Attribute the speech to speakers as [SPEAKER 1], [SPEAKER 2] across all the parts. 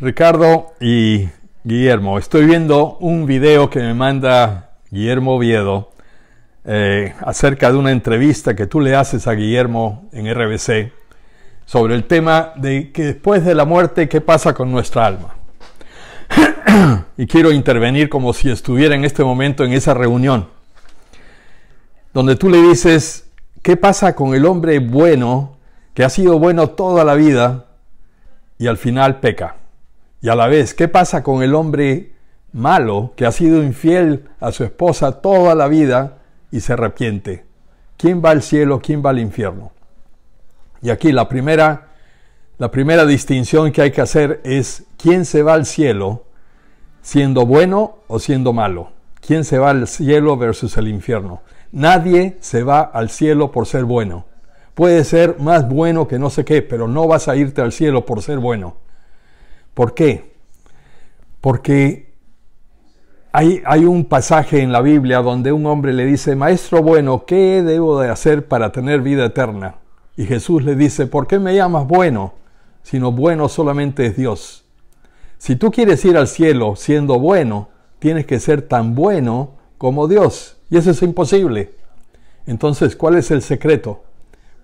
[SPEAKER 1] Ricardo y Guillermo, estoy viendo un video que me manda Guillermo Oviedo acerca de una entrevista que tú le haces a Guillermo en RBC sobre el tema de que después de la muerte, ¿qué pasa con nuestra alma? Y quiero intervenir como si estuviera en este momento en esa reunión, donde tú le dices, ¿qué pasa con el hombre bueno que ha sido bueno toda la vida y al final peca? Y a la vez, ¿qué pasa con el hombre malo que ha sido infiel a su esposa toda la vida y se arrepiente? ¿Quién va al cielo? ¿Quién va al infierno? Y aquí la primera distinción que hay que hacer es ¿quién se va al cielo siendo bueno o siendo malo? ¿Quién se va al cielo versus el infierno? Nadie se va al cielo por ser bueno. Puede ser más bueno que no sé qué, pero no vas a irte al cielo por ser bueno. ¿Por qué? Porque hay un pasaje en la Biblia donde un hombre le dice, Maestro bueno, ¿qué debo de hacer para tener vida eterna? Y Jesús le dice, ¿por qué me llamas bueno? Sino bueno solamente es Dios. Si tú quieres ir al cielo siendo bueno, tienes que ser tan bueno como Dios. Y eso es imposible. Entonces, ¿cuál es el secreto?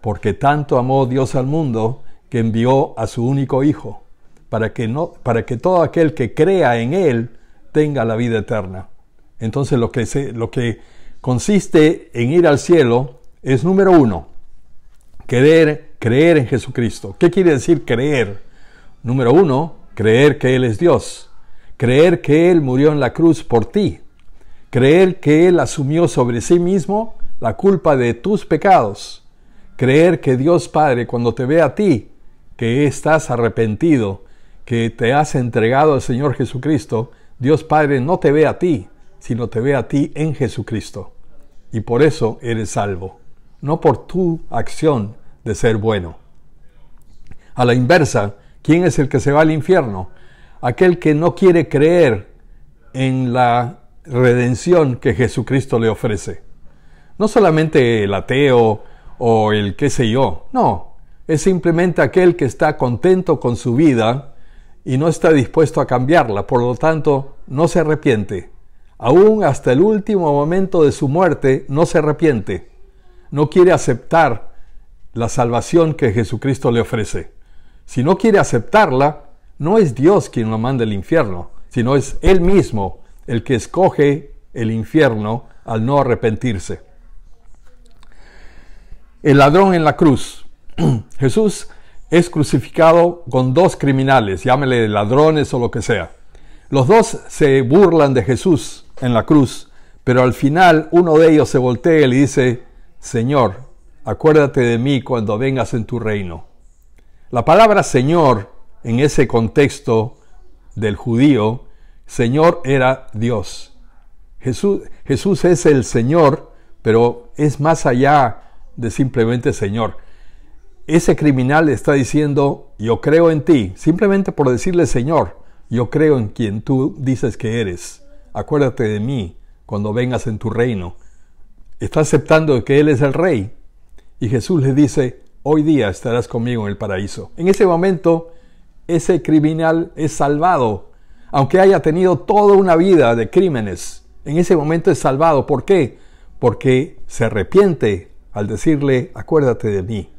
[SPEAKER 1] Porque tanto amó Dios al mundo que envió a su único Hijo, para que todo aquel que crea en Él tenga la vida eterna. Entonces lo que consiste en ir al cielo es, número uno, creer en Jesucristo. ¿Qué quiere decir creer? Número uno, creer que Él es Dios. Creer que Él murió en la cruz por ti. Creer que Él asumió sobre sí mismo la culpa de tus pecados. Creer que Dios Padre, cuando te ve a ti, que estás arrepentido, que te has entregado al Señor Jesucristo, Dios Padre no te ve a ti, sino te ve a ti en Jesucristo. Y por eso eres salvo, no por tu acción de ser bueno. A la inversa, ¿quién es el que se va al infierno? Aquel que no quiere creer en la redención que Jesucristo le ofrece. No solamente el ateo o el qué sé yo, no. Es simplemente aquel que está contento con su vida y no está dispuesto a cambiarla, por lo tanto, no se arrepiente. Aún hasta el último momento de su muerte, no se arrepiente. No quiere aceptar la salvación que Jesucristo le ofrece. Si no quiere aceptarla, no es Dios quien lo manda al infierno, sino es Él mismo el que escoge el infierno al no arrepentirse. El ladrón en la cruz. Jesús es crucificado con dos criminales, llámele ladrones o lo que sea. Los dos se burlan de Jesús en la cruz, pero al final uno de ellos se voltea y le dice, Señor, acuérdate de mí cuando vengas en tu reino. La palabra Señor, en ese contexto del judío, Señor era Dios. Jesús es el Señor, pero es más allá de simplemente Señor. Ese criminal le está diciendo, yo creo en ti, simplemente por decirle Señor, yo creo en quien tú dices que eres. Acuérdate de mí cuando vengas en tu reino. Está aceptando que Él es el Rey. Y Jesús le dice, hoy día estarás conmigo en el paraíso. En ese momento, ese criminal es salvado, aunque haya tenido toda una vida de crímenes. En ese momento es salvado. ¿Por qué? Porque se arrepiente al decirle, acuérdate de mí.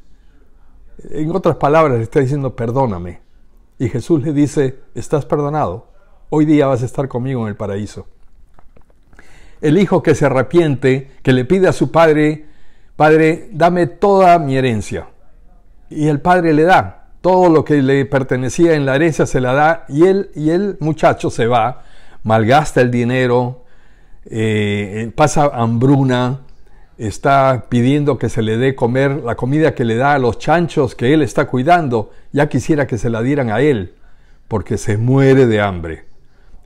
[SPEAKER 1] En otras palabras, le está diciendo, perdóname. Y Jesús le dice, estás perdonado. Hoy día vas a estar conmigo en el paraíso. El hijo que se arrepiente, que le pide a su padre, Padre, dame toda mi herencia. Y el padre le da. Todo lo que le pertenecía en la herencia se la da. Y el muchacho se va, malgasta el dinero, pasa hambruna, está pidiendo que se le dé comer la comida que le da a los chanchos que él está cuidando. Ya quisiera que se la dieran a él, porque se muere de hambre.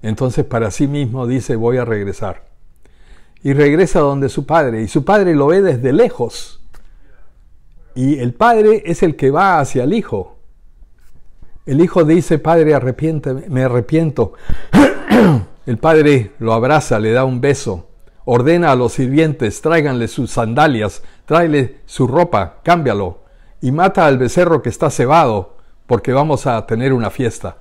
[SPEAKER 1] Entonces para sí mismo dice, voy a regresar. Y regresa donde su padre, y su padre lo ve desde lejos. Y el padre es el que va hacia el hijo. El hijo dice, Padre, arrepiénteme, me arrepiento. El padre lo abraza, le da un beso. Ordena a los sirvientes, tráiganle sus sandalias, tráele su ropa, cámbialo, y mata al becerro que está cebado, porque vamos a tener una fiesta.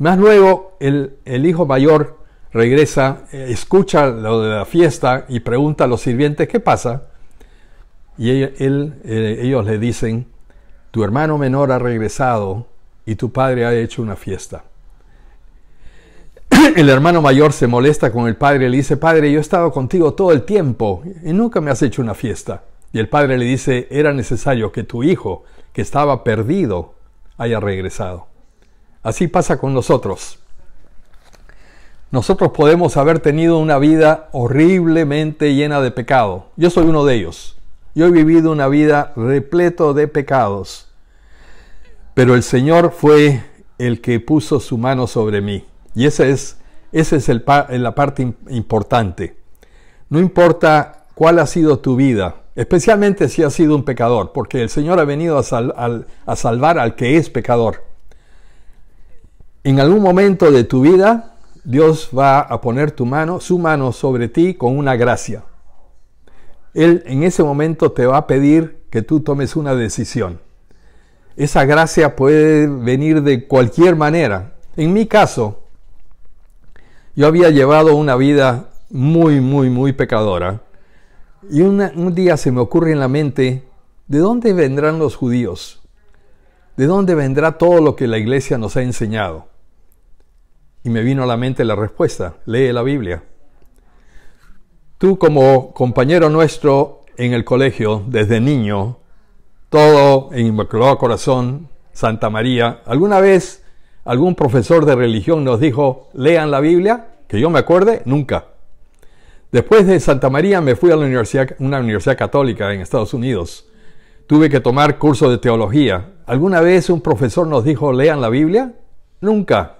[SPEAKER 1] Más luego el hijo mayor regresa, escucha lo de la fiesta y pregunta a los sirvientes, ¿qué pasa? Y ellos le dicen, tu hermano menor ha regresado y tu padre ha hecho una fiesta. El hermano mayor se molesta con el padre y le dice, padre, yo he estado contigo todo el tiempo y nunca me has hecho una fiesta. Y el padre le dice, era necesario que tu hijo, que estaba perdido, haya regresado. Así pasa con nosotros. Nosotros podemos haber tenido una vida horriblemente llena de pecado. Yo soy uno de ellos. Yo he vivido una vida repleto de pecados. Pero el Señor fue el que puso su mano sobre mí. Y esa es la parte importante. No importa cuál ha sido tu vida, especialmente si has sido un pecador, porque el Señor ha venido a salvar al que es pecador. En algún momento de tu vida, Dios va a poner su mano sobre ti con una gracia. Él en ese momento te va a pedir que tú tomes una decisión. Esa gracia puede venir de cualquier manera. En mi caso, yo había llevado una vida muy pecadora. Y un día se me ocurre en la mente, ¿de dónde vendrán los judíos? ¿De dónde vendrá todo lo que la iglesia nos ha enseñado? Y me vino a la mente la respuesta, lee la Biblia. Tú como compañero nuestro en el colegio, desde niño, todo en Inmaculado Corazón, Santa María, ¿alguna vez algún profesor de religión nos dijo, lean la Biblia? Que yo me acuerde, nunca. Después de Santa María me fui a una universidad católica en Estados Unidos. Tuve que tomar curso de teología. ¿Alguna vez un profesor nos dijo, lean la Biblia? Nunca.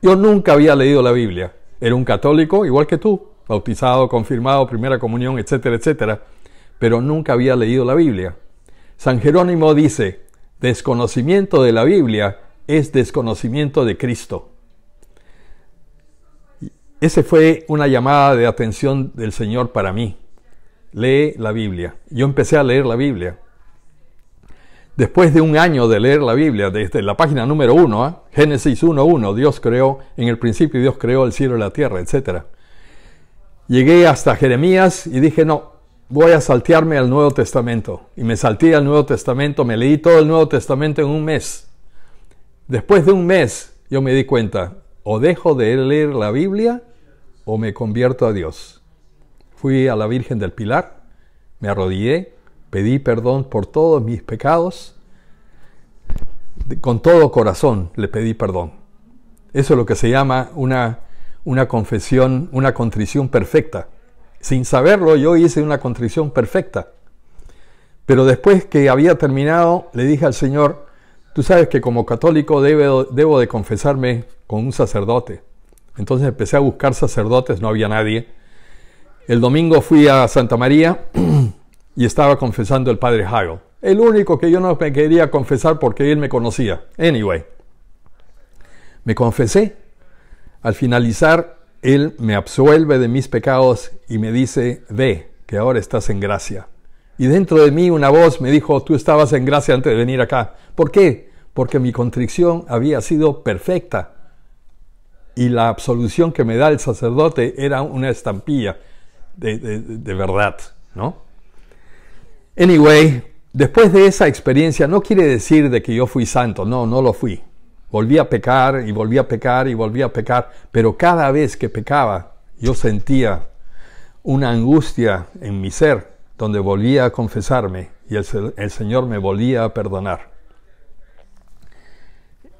[SPEAKER 1] Yo nunca había leído la Biblia. Era un católico, igual que tú, bautizado, confirmado, primera comunión, etcétera, etcétera. Pero nunca había leído la Biblia. San Jerónimo dice, desconocimiento de la Biblia es desconocimiento de Cristo. Esa fue una llamada de atención del Señor para mí. Lee la Biblia. Yo empecé a leer la Biblia. Después de un año de leer la Biblia, desde la página número 1, Génesis 1:1, Dios creó, en el principio Dios creó el cielo y la tierra, etc. Llegué hasta Jeremías y dije, no, voy a saltearme al Nuevo Testamento. Y me salté al Nuevo Testamento, me leí todo el Nuevo Testamento en un mes. Después de un mes, yo me di cuenta, o dejo de leer la Biblia o me convierto a Dios. Fui a la Virgen del Pilar, me arrodillé, pedí perdón por todos mis pecados. Con todo corazón le pedí perdón. Eso es lo que se llama una confesión, una contrición perfecta. Sin saberlo, yo hice una contrición perfecta. Pero después que había terminado, le dije al Señor, tú sabes que como católico debo de confesarme con un sacerdote. Entonces empecé a buscar sacerdotes, no había nadie. El domingo fui a Santa María y estaba confesando el padre Hagel. El único que yo no me quería confesar porque él me conocía. Anyway, me confesé. Al finalizar, él me absuelve de mis pecados y me dice, ve, que ahora estás en gracia. Y dentro de mí una voz me dijo, tú estabas en gracia antes de venir acá. ¿Por qué? Porque mi contrición había sido perfecta. Y la absolución que me da el sacerdote era una estampilla de verdad, ¿no? Anyway, después de esa experiencia, no quiere decir de que yo fui santo. No lo fui. Volví a pecar y volví a pecar y volví a pecar. Pero cada vez que pecaba, yo sentía una angustia en mi ser, donde volvía a confesarme y el Señor me volvía a perdonar.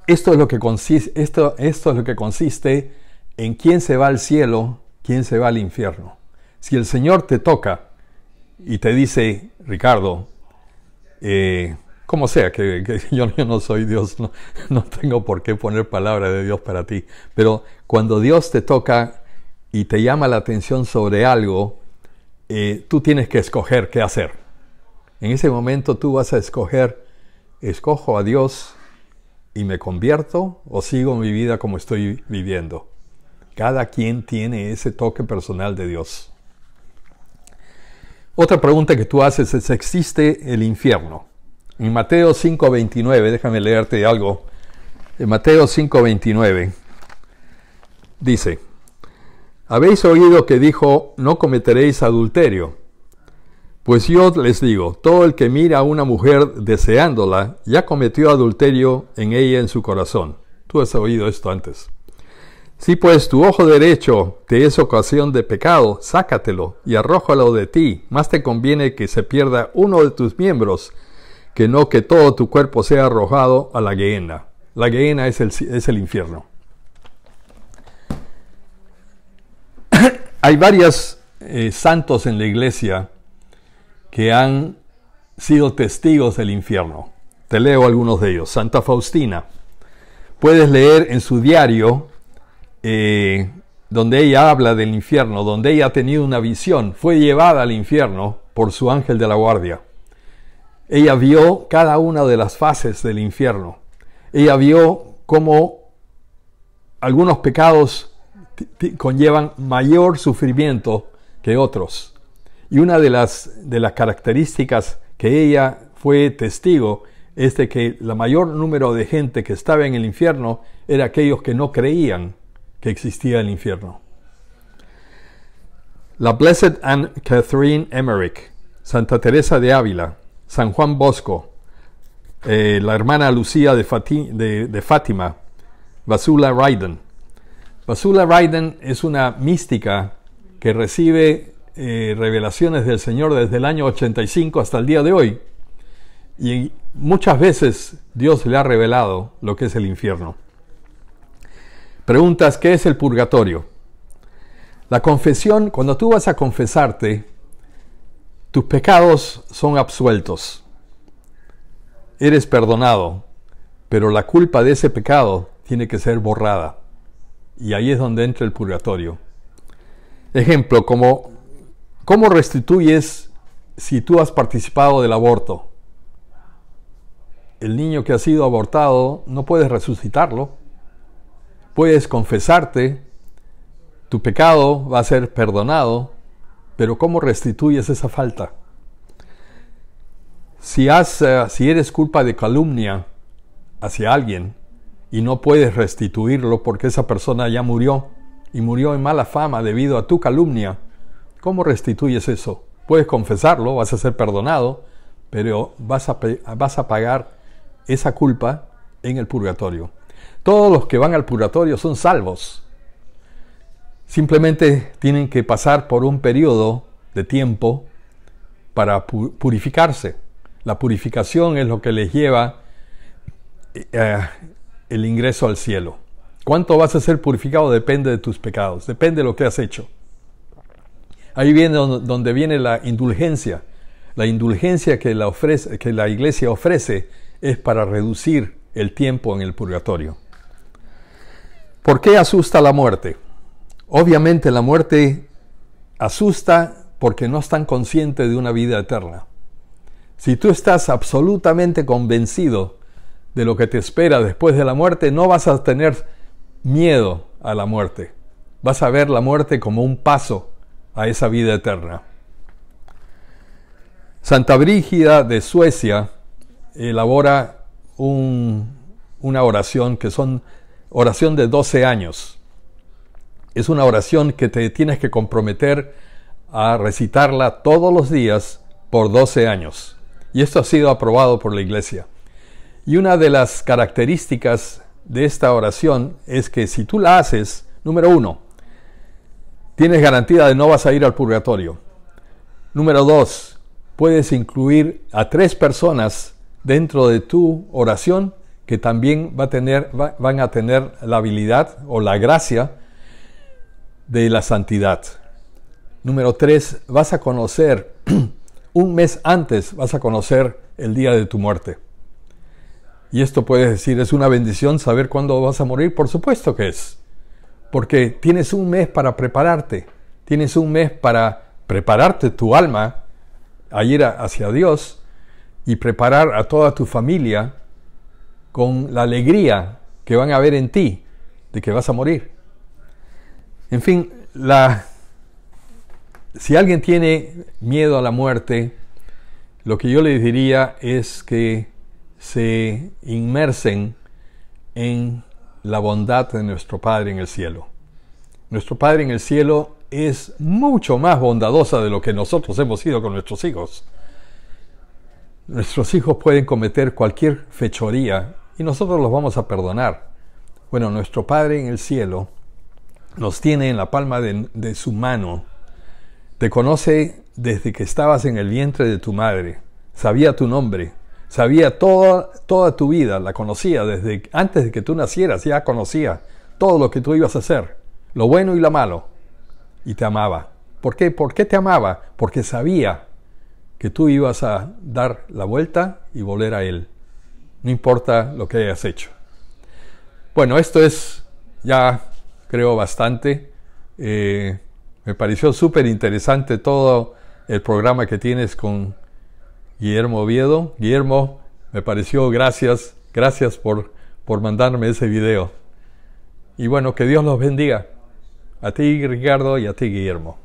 [SPEAKER 1] Esto es lo que consiste en quién se va al cielo, quién se va al infierno. Si el Señor te toca y te dice, Ricardo, como sea, que yo no soy Dios, no tengo por qué poner palabra de Dios para ti, pero cuando Dios te toca y te llama la atención sobre algo, tú tienes que escoger qué hacer. En ese momento tú vas a escoger, escojo a Dios y me convierto o sigo mi vida como estoy viviendo. Cada quien tiene ese toque personal de Dios. Otra pregunta que tú haces es, ¿existe el infierno? En Mateo 5:29, déjame leerte algo. En Mateo 5:29, Dice, habéis oído que dijo, no cometeréis adulterio. Pues yo les digo, todo el que mira a una mujer deseándola, ya cometió adulterio en ella en su corazón. Tú has oído esto antes. Si pues tu ojo derecho te es ocasión de pecado, sácatelo y arrójalo de ti. Más te conviene que se pierda uno de tus miembros, que no que todo tu cuerpo sea arrojado a la gehenna. La gehenna es el infierno. Hay varios santos en la iglesia que han sido testigos del infierno. Te leo algunos de ellos. Santa Faustina. Puedes leer en su diario donde ella habla del infierno, donde ella ha tenido una visión. Fue llevada al infierno por su ángel de la guardia. Ella vio cada una de las fases del infierno. Ella vio cómo algunos pecados conllevan mayor sufrimiento que otros. Y una de las características que ella fue testigo es de que el mayor número de gente que estaba en el infierno era aquellos que no creían que existía el infierno. La Blessed Anne Catherine Emmerich, Santa Teresa de Ávila, San Juan Bosco, la hermana Lucía de Fátima, Vasula Ryden. Vasula Ryden es una mística que recibe revelaciones del Señor desde el año 85 hasta el día de hoy. Y muchas veces Dios le ha revelado lo que es el infierno. Preguntas, ¿qué es el purgatorio? La confesión, cuando tú vas a confesarte, tus pecados son absueltos. Eres perdonado, pero la culpa de ese pecado tiene que ser borrada. Y ahí es donde entra el purgatorio. Ejemplo, ¿cómo restituyes si tú has participado del aborto? El niño que ha sido abortado no puedes resucitarlo. Puedes confesarte, tu pecado va a ser perdonado, pero ¿cómo restituyes esa falta? Si eres culpa de calumnia hacia alguien y no puedes restituirlo porque esa persona ya murió y murió en mala fama debido a tu calumnia, ¿cómo restituyes eso? Puedes confesarlo, vas a ser perdonado, pero vas a pagar esa culpa en el purgatorio. Todos los que van al purgatorio son salvos. Simplemente tienen que pasar por un periodo de tiempo para purificarse. La purificación es lo que les lleva el ingreso al cielo. ¿Cuánto vas a ser purificado? Depende de tus pecados, depende de lo que has hecho. Ahí viene donde viene la indulgencia. La indulgencia que la iglesia ofrece es para reducir el tiempo en el purgatorio. ¿Por qué asusta la muerte? Obviamente la muerte asusta porque no están conscientes de una vida eterna. Si tú estás absolutamente convencido de lo que te espera después de la muerte, no vas a tener miedo a la muerte. Vas a ver la muerte como un paso a esa vida eterna. Santa Brígida de Suecia elabora una oración que son oración de 12 años. Es una oración que te tienes que comprometer a recitarla todos los días por 12 años. Y esto ha sido aprobado por la Iglesia. Y una de las características de esta oración es que si tú la haces, número 1, tienes garantía de no vas a ir al purgatorio. Número 2, puedes incluir a 3 personas dentro de tu oración que también van a tener la habilidad o la gracia de la santidad. Número 3, vas a conocer, un mes antes vas a conocer el día de tu muerte. Y esto puedes decir, ¿es una bendición saber cuándo vas a morir? Por supuesto que es. Porque tienes un mes para prepararte. Tienes un mes para prepararte tu alma a ir hacia Dios y preparar a toda tu familia con la alegría que van a ver en ti de que vas a morir. En fin, si alguien tiene miedo a la muerte, lo que yo les diría es que se inmersen en la bondad de nuestro Padre en el cielo. Nuestro Padre en el cielo es mucho más bondadosa de lo que nosotros hemos sido con nuestros hijos. Nuestros hijos pueden cometer cualquier fechoría y nosotros los vamos a perdonar. Bueno, nuestro Padre en el cielo nos tiene en la palma de su mano. Te conoce desde que estabas en el vientre de tu madre. Sabía tu nombre. Sabía toda tu vida. La conocía desde antes de que tú nacieras. Ya conocía todo lo que tú ibas a hacer. Lo bueno y lo malo. Y te amaba. ¿Por qué? ¿Por qué te amaba? Porque sabía que tú ibas a dar la vuelta y volver a Él. No importa lo que hayas hecho. Bueno, esto es ya creo bastante. Me pareció súper interesante todo el programa que tienes con Guillermo Oviedo. Guillermo, me pareció gracias por mandarme ese video. Y bueno, que Dios los bendiga. A ti, Ricardo, y a ti, Guillermo.